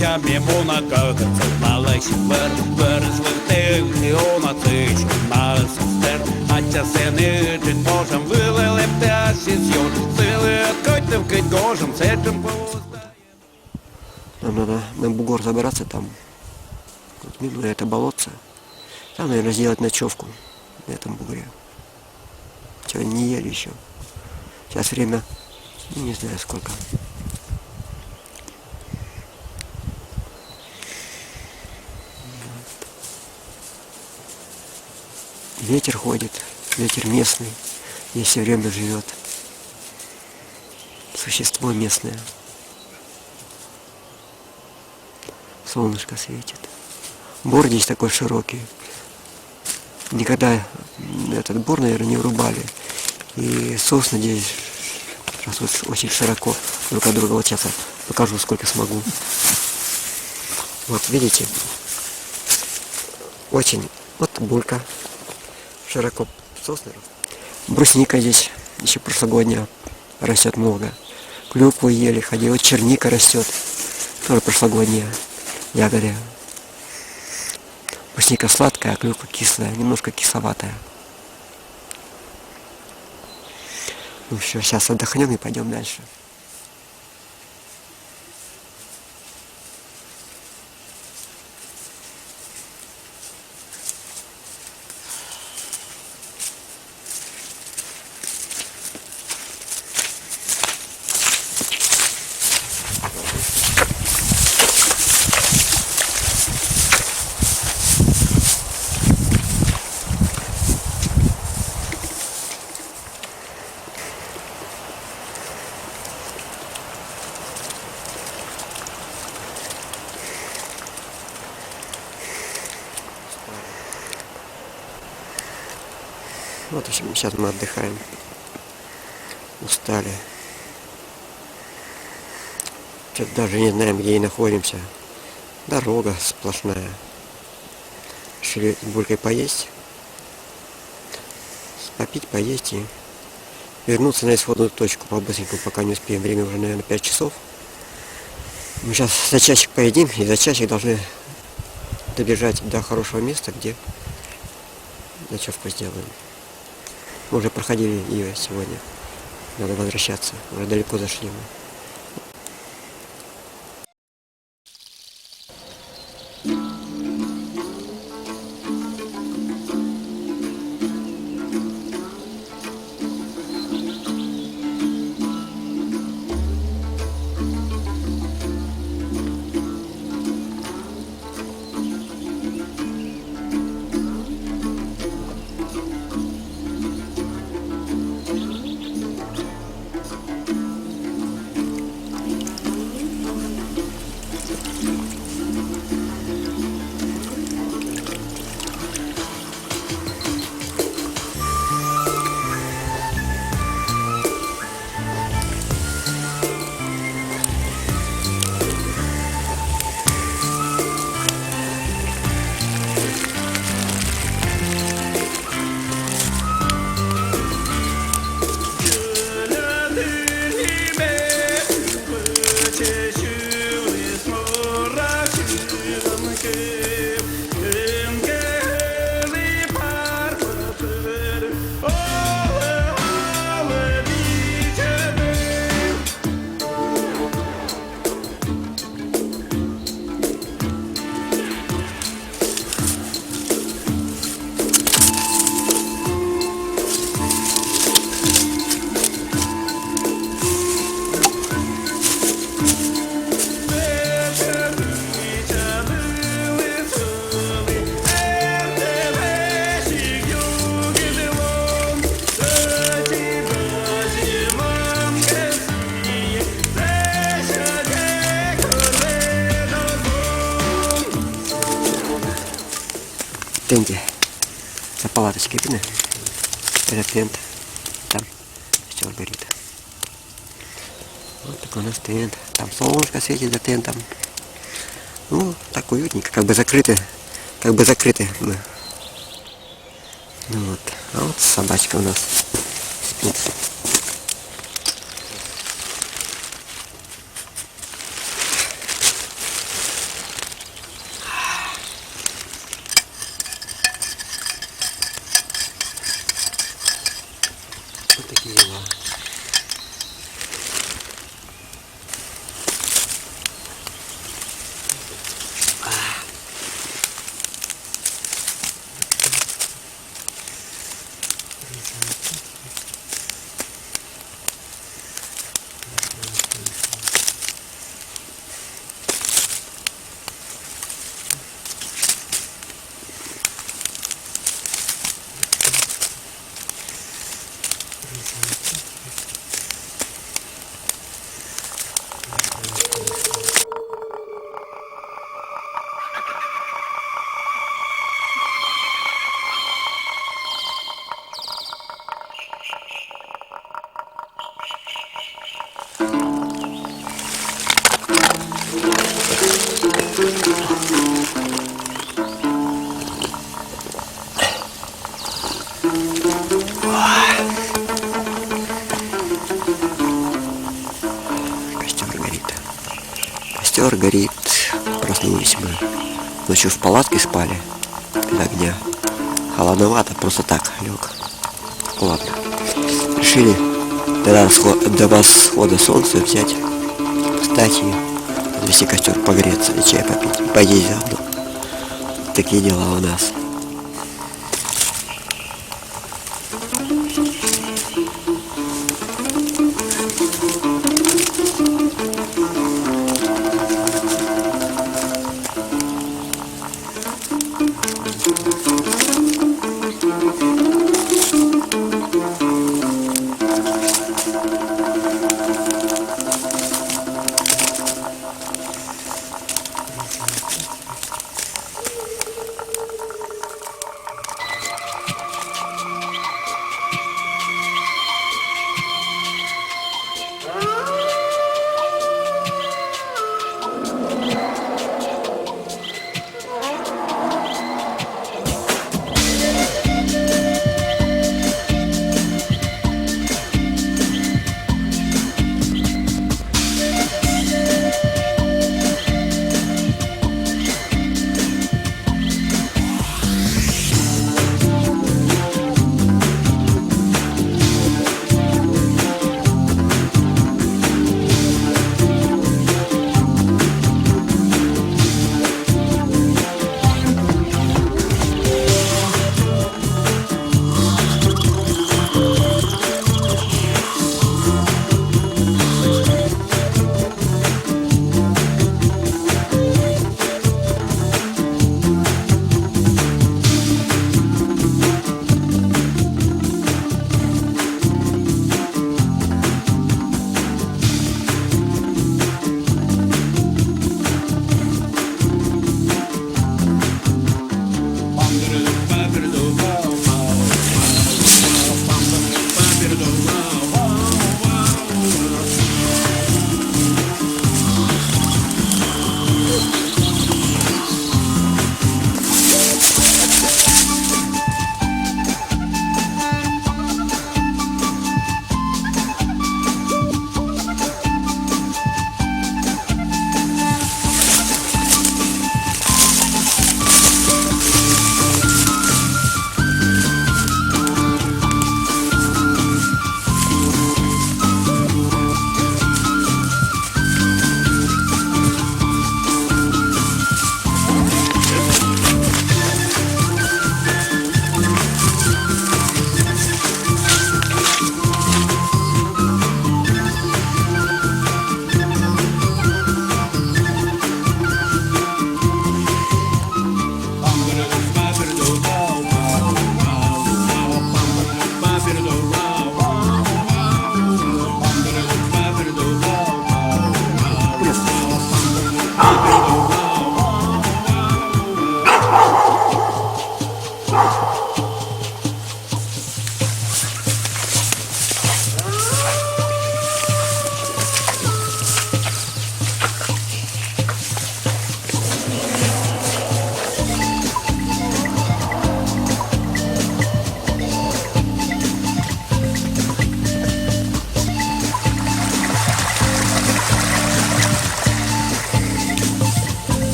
плечами монаках, зналась виросли іонацич на сестер, а часини чуть можем вилили пташі зйон, сили откройте вкрить гожем, сечем поздає. Нам надо на бугор забираться там, вот мимо это болотце, там, наверное, сделать ночевку на этом бугре. Сегодня не ели еще. Сейчас время, ну, не знаю сколько. Ветер ходит, ветер местный, здесь все время живет. Существо местное. Солнышко светит. Бор здесь такой широкий. Никогда этот бор, наверное, не врубали. И сосны здесь растут очень широко друг от друга. Вот сейчас я покажу, сколько смогу. Вот, видите? Очень. Вот булька. Широко сосны. Брусника здесь еще прошлогодняя растет много. Клюкву ели, ходили. Вот черника растет. Тоже прошлогодняя. Ягоды. Брусника сладкая, а клюква кислая, немножко кисловатая. Ну все, сейчас отдохнем и пойдем дальше. Вот, в общем, сейчас мы отдыхаем. Устали. Что-то даже не знаем, где и находимся. Дорога сплошная. Решили с булькой поесть. Попить, поесть и вернуться на исходную точку по-быстренькому, пока не успеем. Время уже, наверное, 5 часов. Мы сейчас за часик поедим и за часик должны добежать до хорошего места, где ночевку сделаем. Мы уже проходили ее сегодня. Надо возвращаться. Уже далеко зашли мы. Тенте. За палаточкой видно? Это тент. Там все горит. Вот такой у нас тент. Там солнышко светит за тентом. Ну, так уютненько, как бы закрыты мы. Ну вот. А вот собачка у нас спит. Вот такие дела. Костер горит. Костер горит. Проснулись мы. Ночью в палатке спали. Без огня. Холодновато, просто так лег. Ладно. Решили до восхода солнца взять, встать и развести костер, погреться и чай попить. И поесть заодно. Такие дела у нас.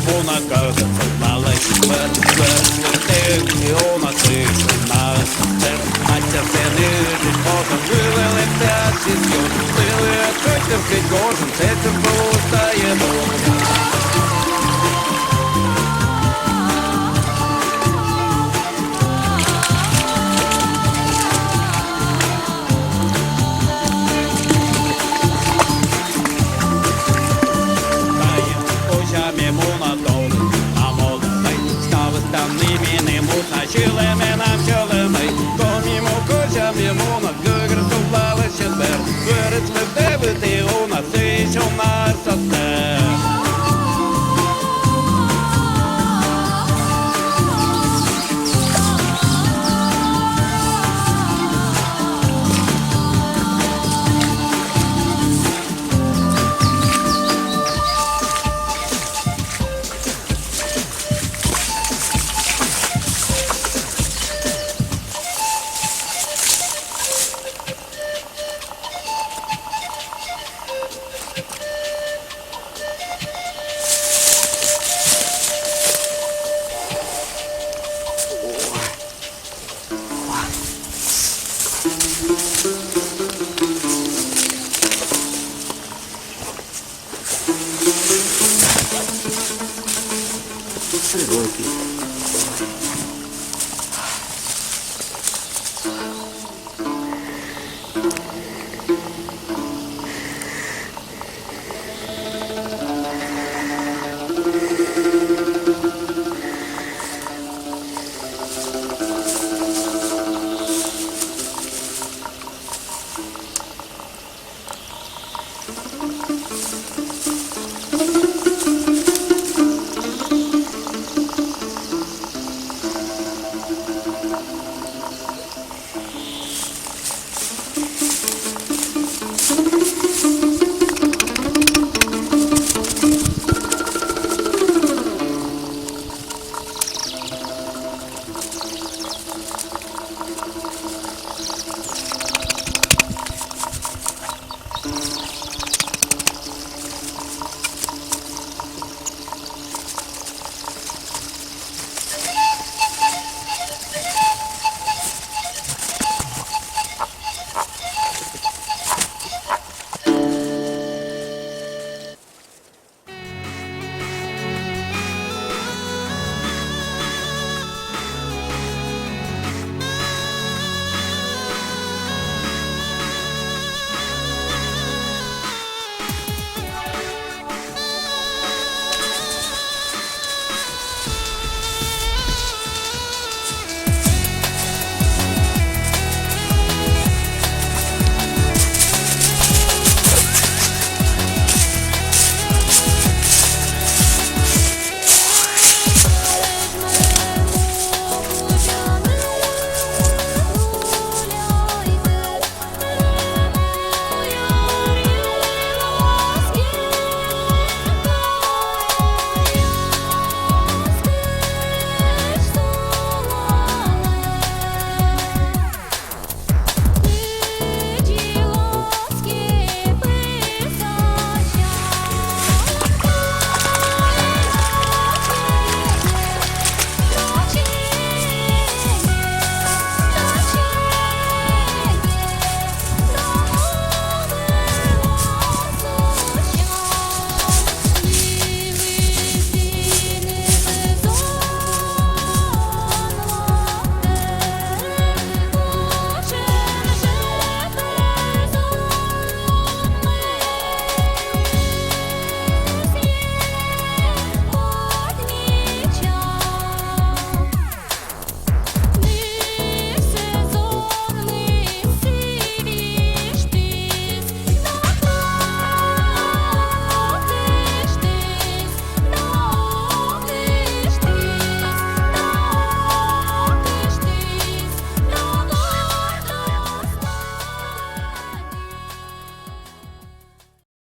Bună căză, mă lăși, mă lăși, te-mi o mă